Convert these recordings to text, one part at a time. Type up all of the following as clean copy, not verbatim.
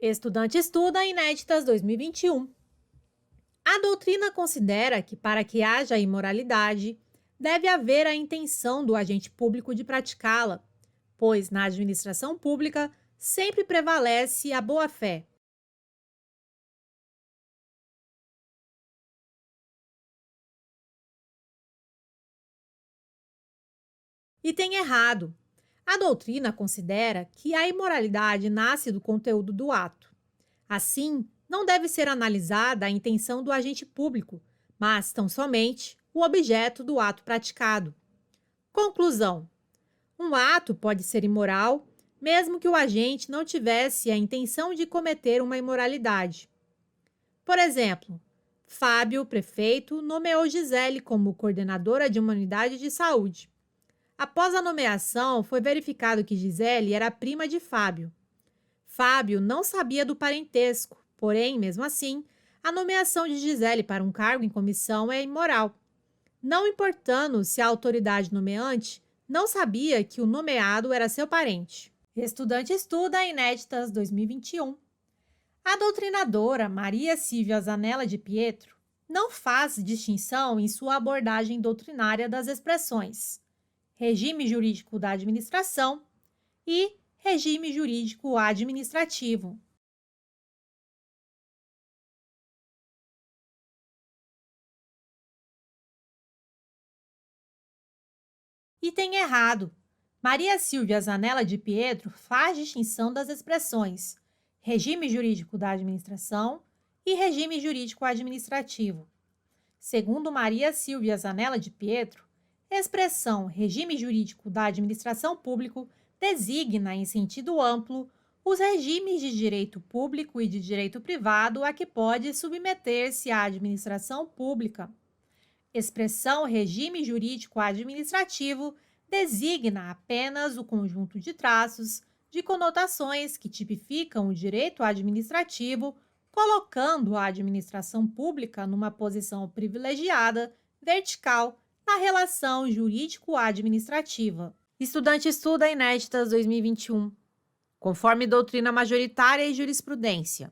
Estudante estuda Inéditas 2021. A doutrina considera que, para que haja imoralidade, deve haver a intenção do agente público de praticá-la, pois na administração pública sempre prevalece a boa-fé. E tem errado. A doutrina considera que a imoralidade nasce do conteúdo do ato. Assim, não deve ser analisada a intenção do agente público, mas tão somente o objeto do ato praticado. Conclusão: um ato pode ser imoral, mesmo que o agente não tivesse a intenção de cometer uma imoralidade. Por exemplo, Fábio, prefeito, nomeou Gisele como coordenadora de uma unidade de saúde. Após a nomeação, foi verificado que Gisele era prima de Fábio. Fábio não sabia do parentesco, porém, mesmo assim, a nomeação de Gisele para um cargo em comissão é imoral, não importando se a autoridade nomeante não sabia que o nomeado era seu parente. Estudante estuda Inéditas 2021. A doutrinadora Maria Silvia Zanella de Pietro não faz distinção em sua abordagem doutrinária das expressões regime jurídico da administração e regime jurídico administrativo. E tem errado. Maria Silvia Zanella de Pietro faz distinção das expressões regime jurídico da administração e regime jurídico administrativo. Segundo Maria Silvia Zanella de Pietro, a expressão regime jurídico da administração público designa, em sentido amplo, os regimes de direito público e de direito privado a que pode submeter-se a administração pública. Expressão regime jurídico administrativo designa apenas o conjunto de traços, de conotações que tipificam o direito administrativo, colocando a administração pública numa posição privilegiada, vertical, na relação jurídico-administrativa. Estudante estuda Inéditas 2021. Conforme doutrina majoritária e jurisprudência,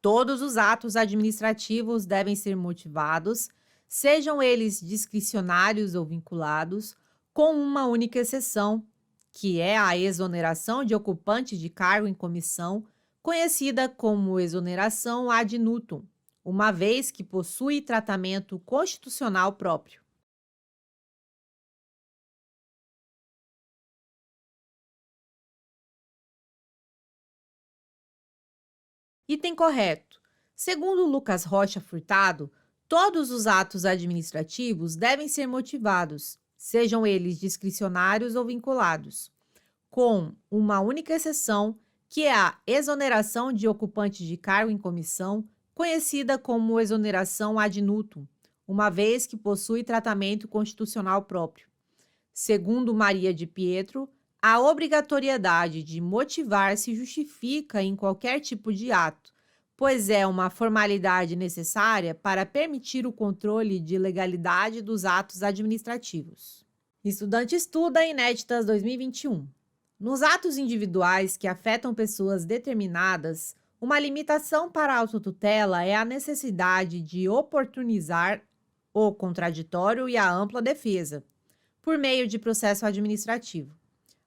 todos os atos administrativos devem ser motivados, sejam eles discricionários ou vinculados, com uma única exceção, que é a exoneração de ocupante de cargo em comissão, conhecida como exoneração ad nutum, uma vez que possui tratamento constitucional próprio. Item correto. Segundo Lucas Rocha Furtado, todos os atos administrativos devem ser motivados, sejam eles discricionários ou vinculados, com uma única exceção, que é a exoneração de ocupante de cargo em comissão, conhecida como exoneração ad nutum, uma vez que possui tratamento constitucional próprio. Segundo Maria de Pietro, a obrigatoriedade de motivar se justifica em qualquer tipo de ato, pois é uma formalidade necessária para permitir o controle de legalidade dos atos administrativos. Estudante estuda Inéditas 2021. Nos atos individuais que afetam pessoas determinadas, uma limitação para a autotutela é a necessidade de oportunizar o contraditório e a ampla defesa, por meio de processo administrativo.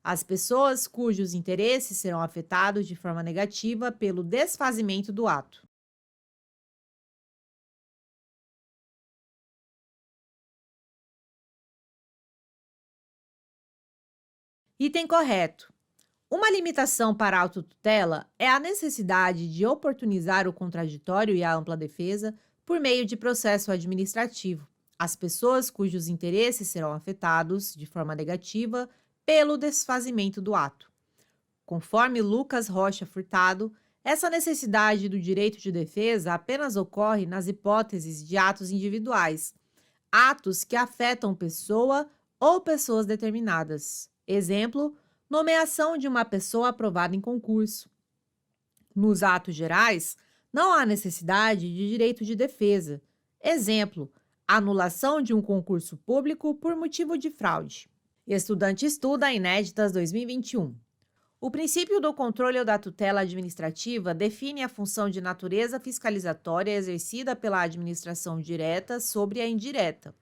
As pessoas cujos interesses serão afetados de forma negativa pelo desfazimento do ato. Item correto. Uma limitação para a autotutela é a necessidade de oportunizar o contraditório e a ampla defesa por meio de processo administrativo. As pessoas cujos interesses serão afetados de forma negativa pelo desfazimento do ato. Conforme Lucas Rocha Furtado, essa necessidade do direito de defesa apenas ocorre nas hipóteses de atos individuais, atos que afetam pessoa ou pessoas determinadas. Exemplo, nomeação de uma pessoa aprovada em concurso. Nos atos gerais, não há necessidade de direito de defesa. Exemplo, anulação de um concurso público por motivo de fraude. Estudante estuda Inéditas 2021. O princípio do controle ou da tutela administrativa define a função de natureza fiscalizatória exercida pela administração direta sobre a indireta.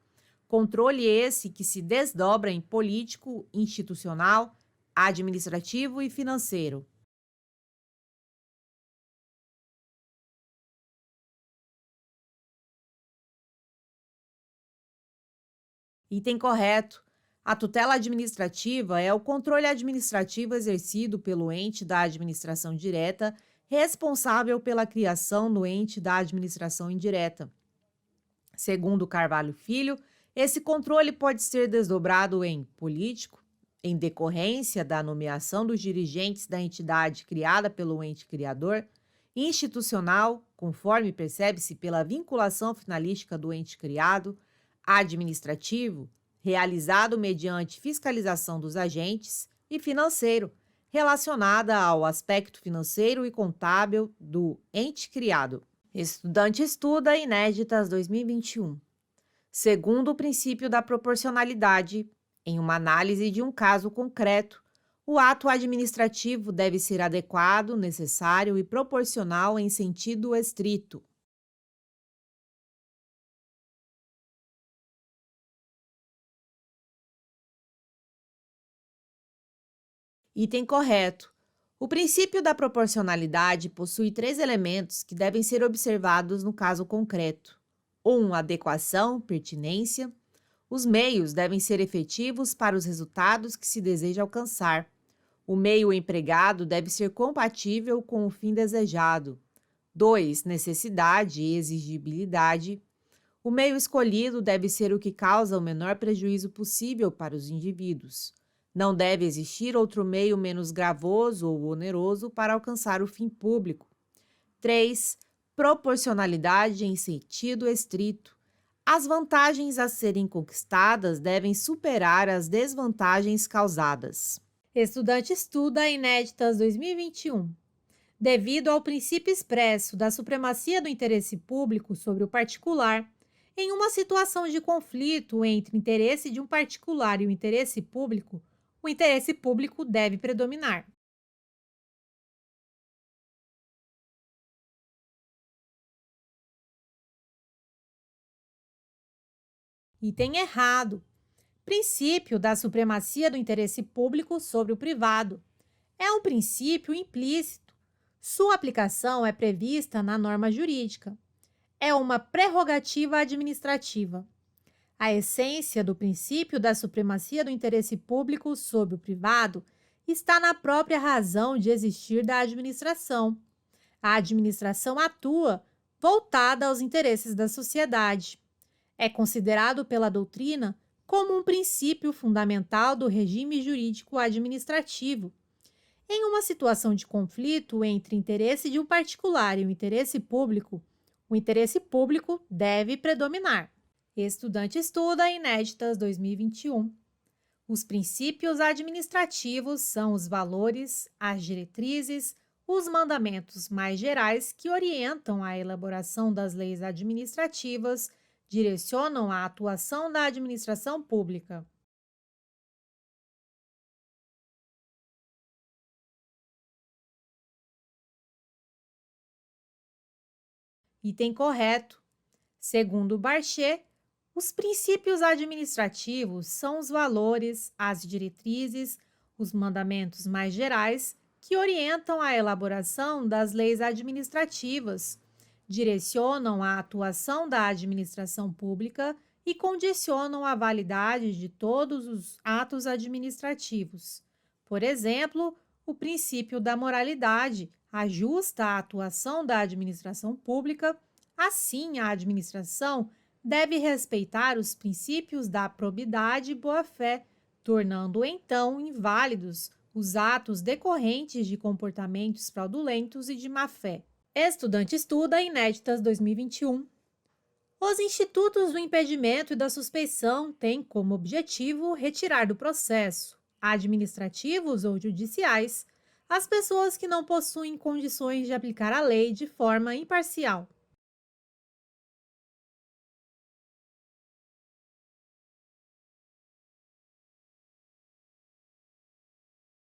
Controle esse que se desdobra em político, institucional, administrativo e financeiro. Item correto. A tutela administrativa é o controle administrativo exercido pelo ente da administração direta, responsável pela criação no ente da administração indireta. Segundo Carvalho Filho, esse controle pode ser desdobrado em político, em decorrência da nomeação dos dirigentes da entidade criada pelo ente criador, institucional, conforme percebe-se pela vinculação finalística do ente criado, administrativo, realizado mediante fiscalização dos agentes, e financeiro, relacionada ao aspecto financeiro e contábil do ente criado. Estudante estuda Inéditas 2021. Segundo o princípio da proporcionalidade, em uma análise de um caso concreto, o ato administrativo deve ser adequado, necessário e proporcional em sentido estrito. Item correto. O princípio da proporcionalidade possui três elementos que devem ser observados no caso concreto: 1. Adequação, pertinência. Os meios devem ser efetivos para os resultados que se deseja alcançar. O meio empregado deve ser compatível com o fim desejado. 2. Necessidade e exigibilidade. O meio escolhido deve ser o que causa o menor prejuízo possível para os indivíduos. Não deve existir outro meio menos gravoso ou oneroso para alcançar o fim público. 3. Proporcionalidade em sentido estrito. As vantagens a serem conquistadas devem superar as desvantagens causadas. Estudante estuda Inéditas 2021. Devido ao princípio expresso da supremacia do interesse público sobre o particular, em uma situação de conflito entre o interesse de um particular e o interesse público deve predominar. Item errado. Princípio da supremacia do interesse público sobre o privado. É um princípio implícito. Sua aplicação é prevista na norma jurídica. É uma prerrogativa administrativa. A essência do princípio da supremacia do interesse público sobre o privado está na própria razão de existir da administração. A administração atua voltada aos interesses da sociedade. É considerado pela doutrina como um princípio fundamental do regime jurídico administrativo. Em uma situação de conflito entre o interesse de um particular e o interesse público deve predominar. Estudante estuda Inéditas 2021. Os princípios administrativos são os valores, as diretrizes, os mandamentos mais gerais que orientam a elaboração das leis administrativas, direcionam a atuação da administração pública. Item correto. Segundo Barchet, os princípios administrativos são os valores, as diretrizes, os mandamentos mais gerais que orientam a elaboração das leis administrativas, direcionam a atuação da administração pública e condicionam a validade de todos os atos administrativos. Por exemplo, o princípio da moralidade ajusta a atuação da administração pública. Assim, a administração deve respeitar os princípios da probidade e boa-fé, tornando então inválidos os atos decorrentes de comportamentos fraudulentos e de má-fé. Estudante estuda Inéditas 2021. Os institutos do impedimento e da suspeição têm como objetivo retirar do processo, administrativos ou judiciais, as pessoas que não possuem condições de aplicar a lei de forma imparcial.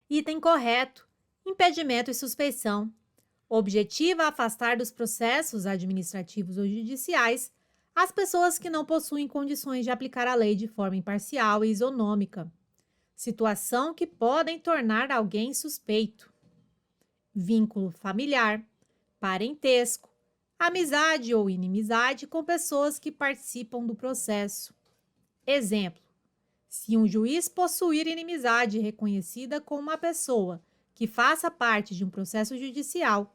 Item correto. impedimento e suspeição. Objetiva afastar dos processos administrativos ou judiciais as pessoas que não possuem condições de aplicar a lei de forma imparcial e isonômica. Situação que podem tornar alguém suspeito. Vínculo familiar, parentesco, amizade ou inimizade com pessoas que participam do processo. Exemplo: se um juiz possuir inimizade reconhecida com uma pessoa que faça parte de um processo judicial,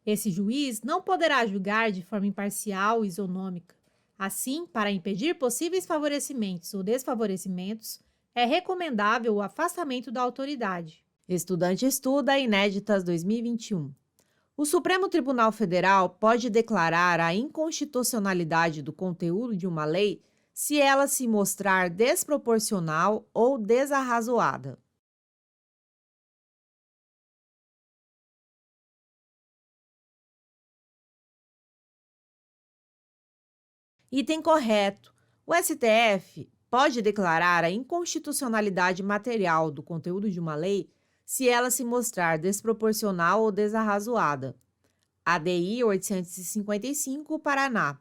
esse juiz não poderá julgar de forma imparcial e isonômica. Assim, para impedir possíveis favorecimentos ou desfavorecimentos, é recomendável o afastamento da autoridade. Estudante estuda Inéditas 2021. O Supremo Tribunal Federal pode declarar a inconstitucionalidade do conteúdo de uma lei se ela se mostrar desproporcional ou desarrazoada. Item correto. O STF pode declarar a inconstitucionalidade material do conteúdo de uma lei se ela se mostrar desproporcional ou desarrazoada. ADI 855, Paraná.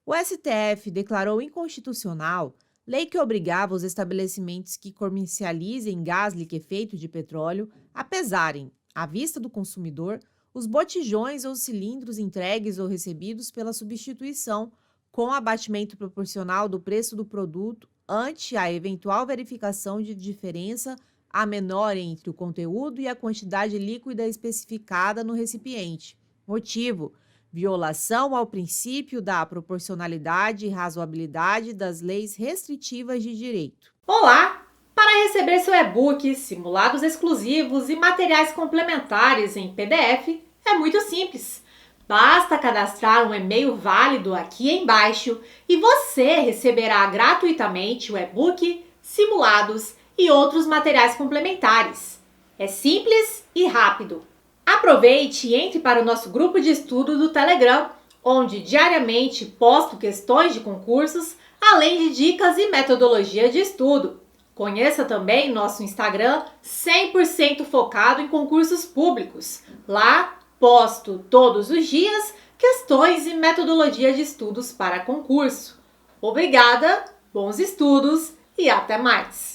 O STF declarou inconstitucional lei que obrigava os estabelecimentos que comercializem gás liquefeito de petróleo a pesarem, à vista do consumidor, os botijões ou cilindros entregues ou recebidos pela substituição com abatimento proporcional do preço do produto ante a eventual verificação de diferença a menor entre o conteúdo e a quantidade líquida especificada no recipiente. Motivo: violação ao princípio da proporcionalidade e razoabilidade das leis restritivas de direito. Olá! Para receber seu e-book, simulados exclusivos e materiais complementares em PDF, é muito simples. Basta cadastrar um e-mail válido aqui embaixo e você receberá gratuitamente o e-book, simulados e outros materiais complementares. É simples e rápido. Aproveite e entre para o nosso grupo de estudo do Telegram, onde diariamente posto questões de concursos, além de dicas e metodologia de estudo. Conheça também nosso Instagram 100% focado em concursos públicos. Lá posto todos os dias questões e metodologia de estudos para concurso. Obrigada, bons estudos e até mais!